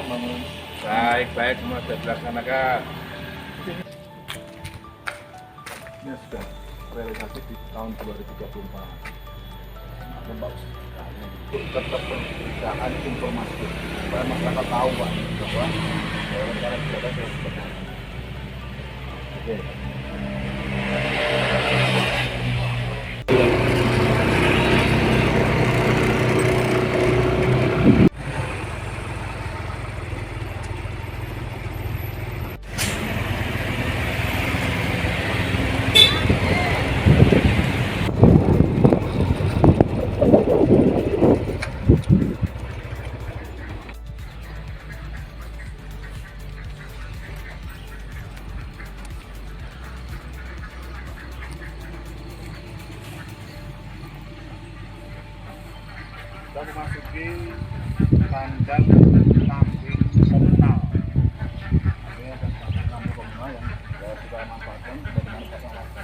membangun. Baik semua sudah dilaksanakan. Ini sudah realisasi di tahun 2034. Nah, bagus. Tetap perbedaan informasi supaya masyarakat tahu Pak bahwa negara kita ada seperti ini. Oke. Kita memasuki kandang kambing komunal. Ini ada kambing komunal yang kita manfaatkan untuk manfaatkan warga.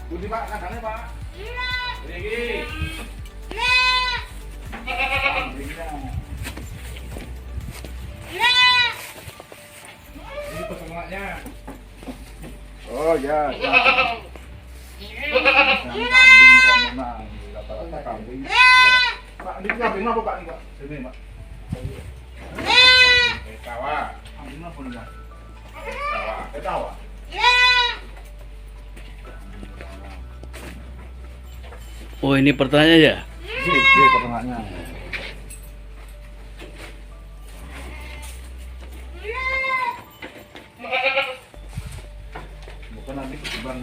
Budi Pak, kandangnya Pak. Ini. Kambingnya. Ini peternakannya. Oh ya. Kambing komunal, rata-rata kambing. Pak, ini kambing apa Pak? Ini Pak. Sini Pak. Tawa. Kambing apa nih Pak? Tawa. Tawa. Oh, ini pertanyaan ya? Iya, peternaknya. Bukan nanti ketimbang.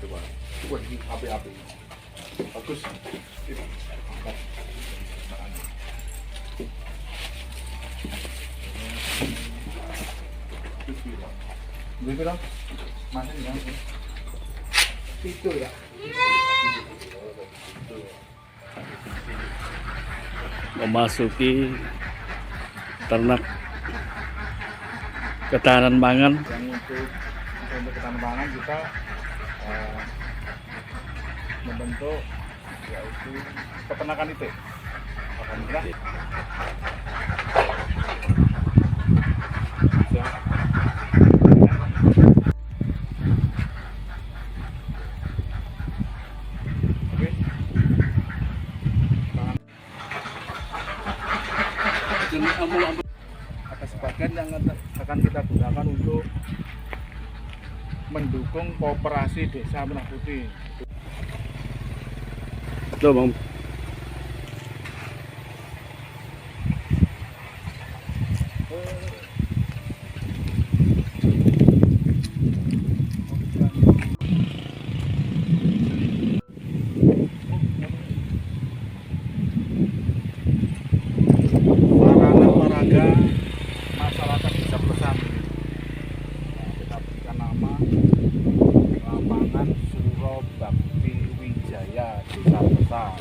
Coba di api-api. Bagus. Angkat. Beli berapa? Mana yang itu ya? Memasuki ternak ketahanan pangan. Yang untuk ketahanan pangan kita membentuk yaitu peternakan itu. Alhamdulillah. Ada sebagian yang akan kita gunakan untuk mendukung kooperasi desa Merah Putih. Tuh, Bang. Masyarakat bisa bersama. Kita berikan nama lapangan Suro Bakti Wijaya Desa Besar.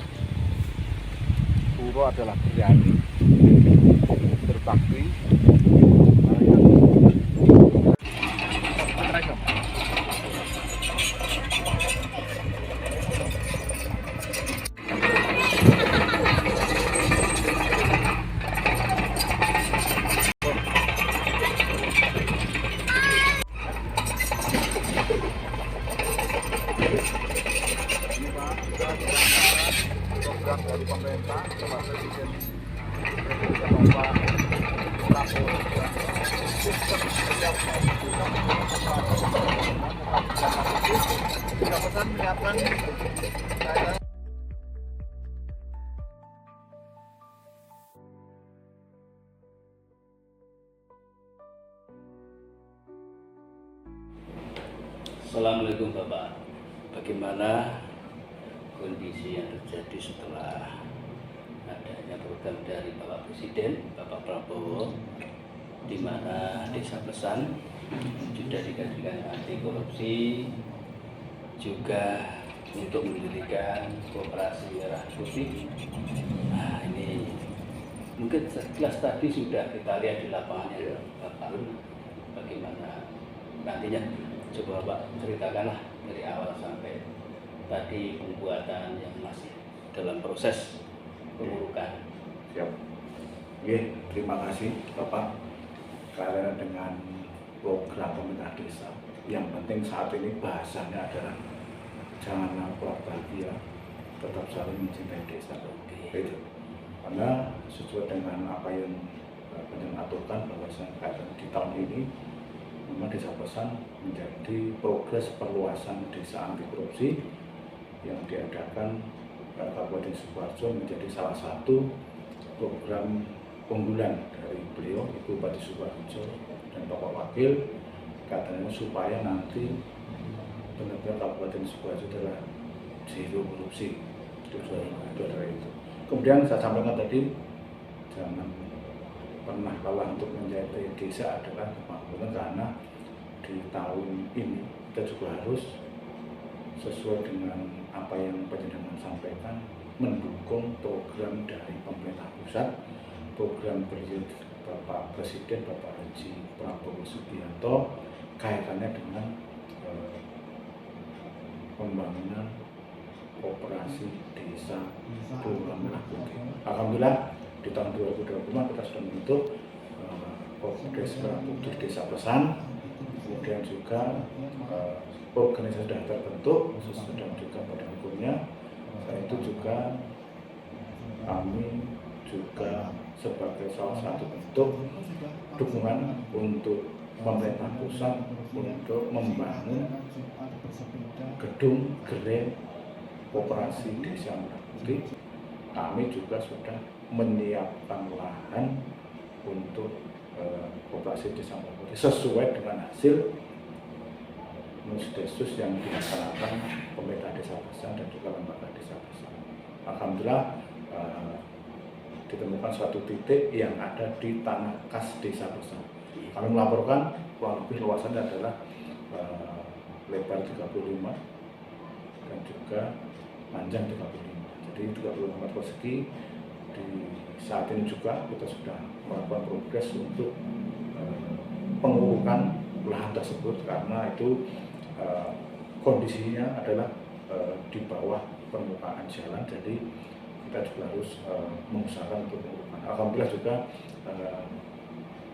Suro adalah berani, berbakti. Program dari pemerintah Bapak Presiden Bapak Prabowo kita pesan menyiapkan Assalamualaikum Bapak. Bagaimana kondisi yang terjadi setelah adanya program dari Bapak Presiden, Bapak Prabowo, di mana Desa Pesan sudah dijadikan anti korupsi, juga untuk mendirikan Koperasi Merah Putih. Nah, ini Mungkin sekilas tadi sudah kita lihat di lapangannya, Iya. Bapak. Bagaimana nantinya? Coba Bapak ceritakanlah dari awal sampai tadi pembuatan yang masih dalam proses pengurukan. Siap. Oke, terima kasih Bapak. Karena dengan program pemerintah desa, yang penting saat ini bahasanya adalah jangan lupa bahagia, tetap saling mencintai desa. Itu. Karena sesuai dengan apa yang aturkan bahwasanya di tahun ini memang Desa Pesan menjadi progres perluasan desa anti korupsi yang diadakan Kabupaten Sidoarjo menjadi salah satu program unggulan dari beliau Ibu Bupati Sidoarjo dan Bapak Wakil, katanya supaya nanti benar-benar Kabupaten Sidoarjo adalah zero korupsi. Itu adalah itu. Kemudian saya sampaikan tadi, jangan pernah kalah untuk menjadi desa adalah kemampuan, karena di tahun ini kita juga harus sesuai dengan apa yang Panjenengan sampaikan, mendukung program dari pemerintah pusat, program Bapak Presiden Bapak Haji Prabowo Subianto kaitannya dengan pembangunan operasi desa Kelurahan Merah Putih. Alhamdulillah di tahun 2025 kita sudah membentuk Polres Merah Putih Desa Pesan, kemudian juga organisasi sudah terbentuk dan juga badan hukumnya. Selain itu juga kami juga sebagai salah satu bentuk dukungan untuk pemerintah pusat untuk membangun gedung gerai operasi desa Merah Putih. Kami juga sudah menyiapkan lahan untuk operasi desa Merah Putih sesuai dengan hasil Musdesus yang dilaksanakan pemerintah Desa Pesan dan juga lembaga Desa Pesan. Alhamdulillah ditemukan suatu titik yang ada di tanah kas Desa Pesan. Kami melaporkan kurang lebih luasannya adalah lebar 35 dan juga panjang 35. Jadi 35 meter persegi. Di saat ini juga kita sudah melakukan progres untuk pengurukan lahan tersebut, karena itu kondisinya adalah di bawah permukaan jalan, jadi kita juga harus mengusahakan untuk pengurukan. Alhamdulillah juga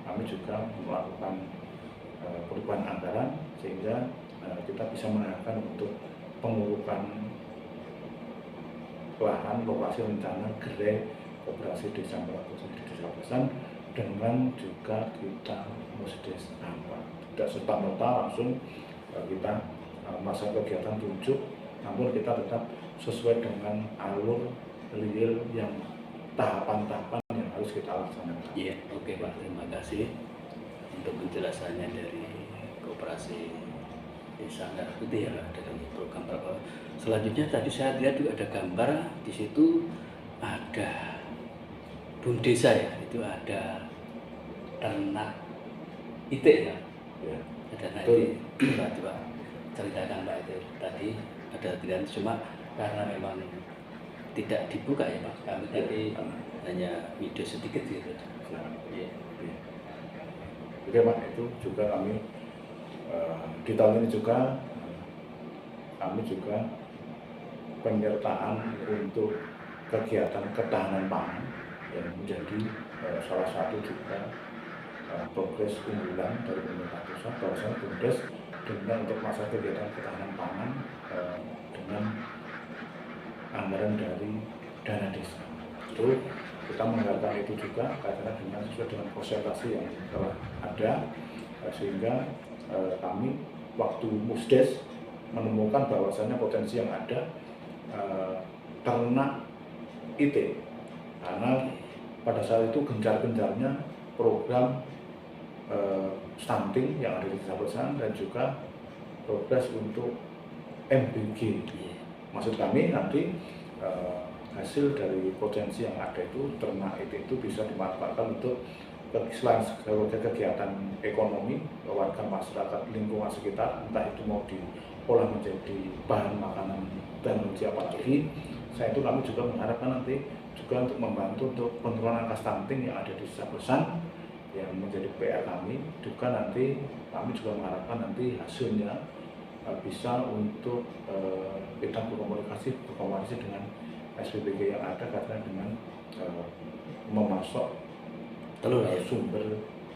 kami juga melakukan perubahan anggaran sehingga kita bisa menargetkan untuk pengurukan lahan lokasi rencana gerai operasi desa Merah Putih di Desa Pesan dengan juga kita Musdes nampak. Tidak serta-merta langsung kita masa kegiatan tunjuk, namun kita tetap sesuai dengan alur real yang tahapan-tahapan yang harus kita laksanakan. Iya, oke Pak, terima kasih untuk penjelasannya dari Koperasi Desa Merah Putih ya Pak, dari program Bapak. Selanjutnya tadi saya lihat juga ada gambar di situ, ada Bumdesa ya, itu ada ternak itik ya. Ya. Ada nanti coba ceritakan Pak, itu tadi ada pilihan, cuma karena memang tidak dibuka ya Pak, kami tadi hanya video sedikit gitu. Ya. Oke Pak, itu juga kami di tahun ini juga kami juga penyertaan untuk kegiatan ketahanan pangan yang menjadi salah satu juga progres unggulan dari pemerintah pusat, bahwasanya Bumdes dengan untuk masa kegiatan ketahanan pangan dengan anggaran dari dana desa. Itu kita mengharapkan itu juga karena dengan sesuai dengan presentasi yang telah ada, sehingga kami waktu Musdes menemukan bahwasannya potensi yang ada ternak IT, karena pada saat itu gencar-gencarnya program stunting yang ada di Desa Pesan dan juga progres untuk MBG. Maksud kami nanti hasil dari potensi yang ada itu ternak itu bisa dimanfaatkan untuk selain kegiatan ekonomi warga masyarakat lingkungan sekitar, entah itu mau diolah menjadi bahan makanan dan apalagi. Saya itu kami juga mengharapkan nanti juga untuk membantu untuk penurunan angka stunting yang ada di Desa Besan yang menjadi PR kami. Juga nanti kami juga mengharapkan nanti hasilnya bisa untuk kita berkomunikasi dengan SPBG yang ada, karena dengan memasok telur ya, sumber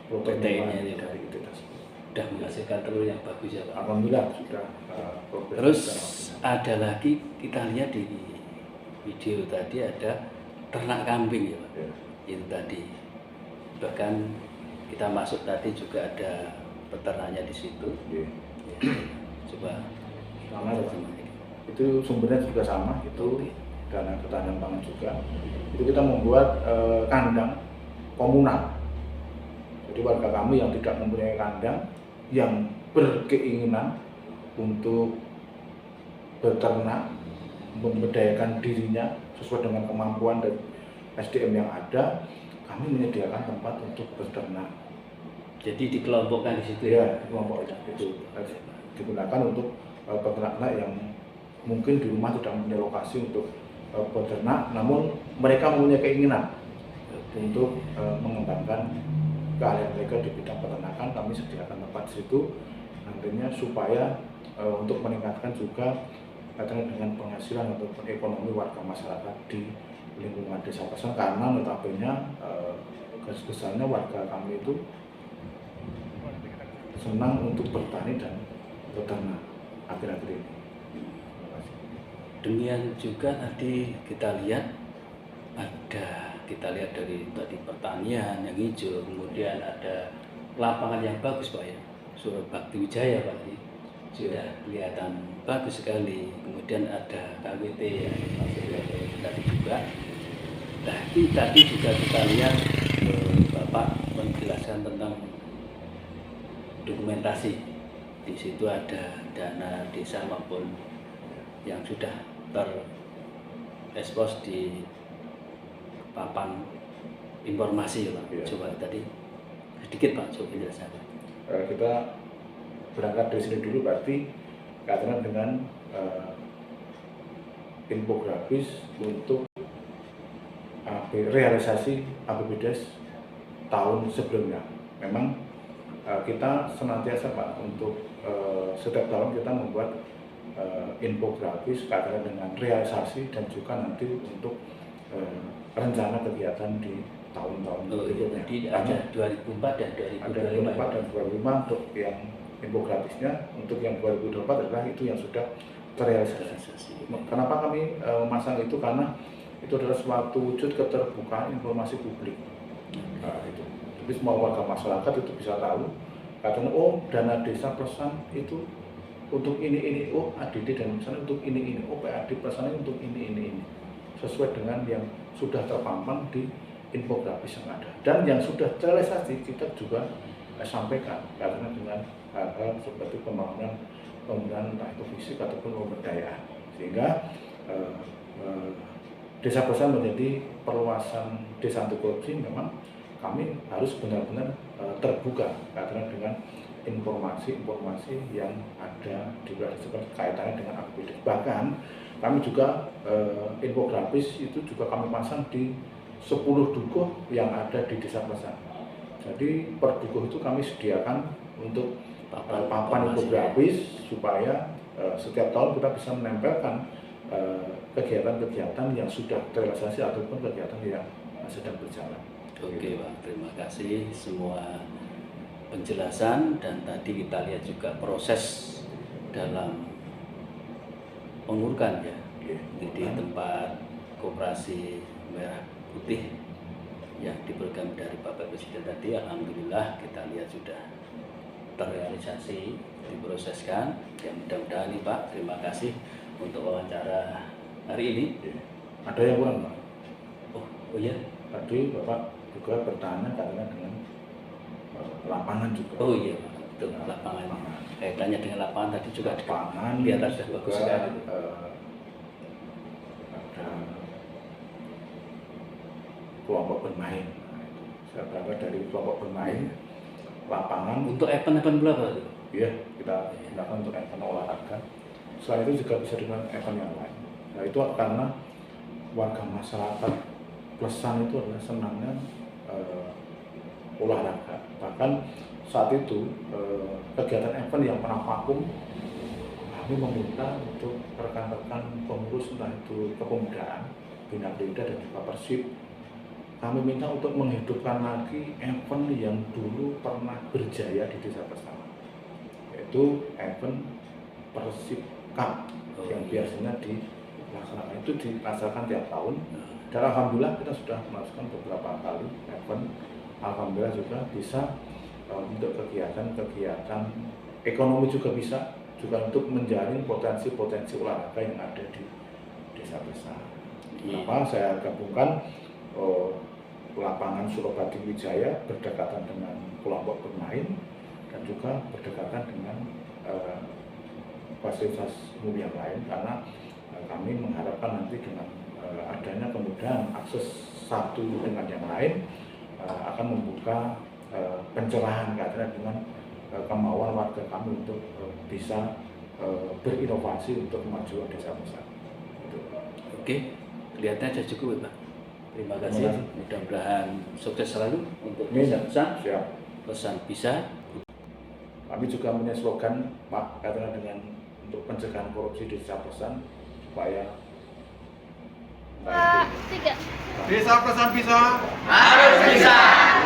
proteinnya proteinnya ini dari itu tersebut. sudah menghasilkan telur yang bagus ya Pak. Alhamdulillah sudah progres. Terus ada lagi kita lihat di video tadi ada ternak kambing ya Pak. Ya. Itu tadi bahkan kita masuk tadi juga ada peternaknya di situ. Ya. Coba Sama itu sumbernya juga sama, itu Oke. dana ketahanan pangan juga. Itu kita membuat kandang komunal. Jadi warga kami yang tidak mempunyai kandang, yang berkeinginan untuk beternak, memberdayakan dirinya sesuai dengan kemampuan dan SDM yang ada, kami menyediakan tempat untuk beternak. Jadi dikelompokkan di situ Ya, kelompok itu digunakan untuk peternak yang mungkin di rumah tidak mempunyai lokasi untuk beternak, namun mereka mempunyai keinginan untuk mengembangkan keahlian mereka di bidang peternakan. Kami sediakan tempat di situ nantinya supaya untuk meningkatkan juga kaitannya dengan penghasilan ataupun ekonomi warga masyarakat di lingkungan Desa Besan, karena notabene garis besarnya warga kami itu senang untuk bertani dan beternak akhir-akhir ini. Terima kasih. Demikian juga tadi kita lihat dari tadi pertanian yang hijau, kemudian ada lapangan yang bagus Pak ya, Surabaya Bakti Wijaya Pak ini sudah kelihatan bagus sekali. Kemudian ada KWT yang masuk tadi juga. Tapi tadi juga kita lihat Bapak menjelaskan tentang dokumentasi. Di situ ada dana desa maupun yang sudah terekspos di papan informasi ya Pak. Iya. Coba tadi sedikit Pak, coba penjelasan. Kita berangkat dari sini dulu, berarti kaitannya dengan infografis untuk realisasi APBDes tahun sebelumnya. Memang kita senantiasa Pak untuk setiap tahun kita membuat infografis kaitannya dengan realisasi dan juga nanti untuk rencana kegiatan di tahun-tahun berikutnya. Jadi ada 2004 dan Ada 2025. 2004 dan 2005 untuk yang infografisnya. Untuk yang 2024 adalah itu yang sudah terrealisasi. Kenapa kami memasang itu? Karena itu adalah suatu wujud keterbukaan informasi publik. Nah, itu. Jadi semua warga masyarakat itu bisa tahu, katanya oh dana desa Besan itu untuk ini, oh ADD dan misalnya untuk ini, oh PAD Besan untuk ini. Sesuai dengan yang sudah terpampang di infografis yang ada. Dan yang sudah terrealisasi kita juga sampaikan, karena dengan hal-hal seperti pembangunan entah itu fisik ataupun pemberdayaan, sehingga Desa Besan menjadi perluasan desa anti korupsi. Memang kami harus benar-benar terbuka karena dengan informasi-informasi yang ada di wilayah seperti kaitannya dengan APBD. Bahkan kami juga infografis itu juga kami pasang di 10 dukuh yang ada di Desa Besan. Jadi per dukuh itu kami sediakan untuk papan infografis supaya setiap tahun kita bisa menempelkan kegiatan-kegiatan yang sudah terrealisasi ataupun kegiatan yang sedang berjalan. Oke Pak, terima kasih semua penjelasan, dan tadi kita lihat juga proses dalam pengurukan ya di tempat Koperasi Merah Putih yang diprogram dari Bapak Presiden tadi. Alhamdulillah kita lihat sudah terrealisasi, diproseskan. Ya mudah-mudahan nih Pak, terima kasih untuk wawancara hari ini. Ada yang kurang Pak? Oh iya, Tadi Bapak juga bertanya karena dengan lapangan juga. oh iya Pak, betul, lapangan. Kaitannya dengan lapangan tadi juga Lapangan di atas sudah bagus juga, sekali. ada kelompok bermain. Saya berangkat dari kelompok bermain, lapangan. Untuk event-event berapa? Iya, kita gunakan untuk event olahraga. Selain itu juga bisa dengan event yang lain. Nah itu karena warga masyarakat Plesan itu adalah senangnya olahraga. Bahkan saat itu kegiatan event yang pernah vakum, kami meminta untuk rekan-rekan pengurus entah itu kepemudaan, Bina Beda dan juga Persib, kami minta untuk menghidupkan lagi event yang dulu pernah berjaya di Desa Bersama, yaitu event Persib Cup yang biasanya dilaksanakan, itu dilaksanakan tiap tahun. Dan alhamdulillah kita sudah melakukan beberapa kali event, alhamdulillah juga bisa untuk kegiatan-kegiatan ekonomi juga bisa, juga untuk menjalin potensi-potensi olahraga yang ada di Desa Bersama. Kenapa saya gabungkan lapangan Suropati Wijaya berdekatan dengan kelompok bermain dan juga berdekatan dengan fasilitas umum yang lain, karena kami mengharapkan nanti dengan adanya kemudahan akses satu dengan yang lain akan membuka pencerahan katanya dengan kemauan warga kami untuk bisa berinovasi untuk kemajuan Desa Bersama. Oke, kelihatannya sudah cukup, Pak. Terima kasih. Mudah-mudahan sukses selalu untuk Desa Bersama. Siap. Pesan bisa. Kami juga punya slogan, Pak, katanya dengan untuk pencegahan korupsi di Desa Bersama supaya Desa Pesan bisa. Harus bisa,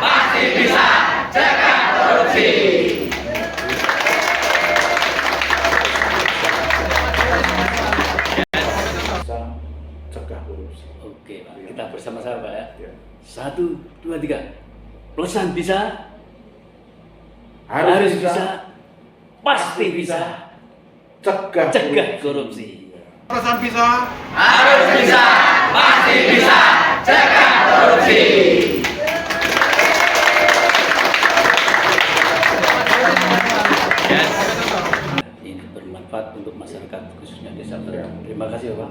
pasti bisa, cegah korupsi. bisa cegah korupsi. Oke, Pak. Kita bersama-sama, Pak, ya. Ya. 1, 2, 3. Pesan bisa, Harus bisa, pasti bisa, cegah korupsi. Pesan bisa. Harus bisa, pasti bisa, cegah korupsi. Ini bermanfaat untuk masyarakat khususnya Desa Bersama. Terima kasih, Pak.